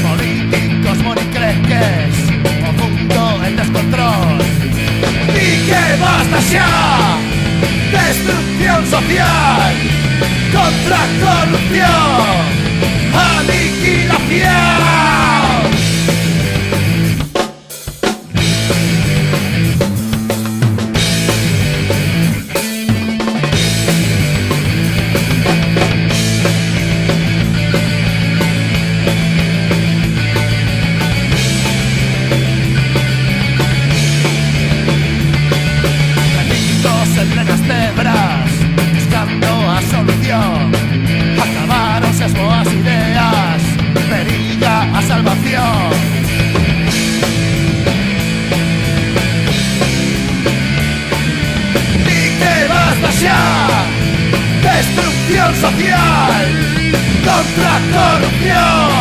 Políticos monicreques, o mundo en descontrol. Y que basta xa destrucción social contra corrupción, aniquilación. En plenas cebras, buscando a solución. Acabaronse as boas ideas, periga a salvación. Di que basta xa destrucción social contra corrupción.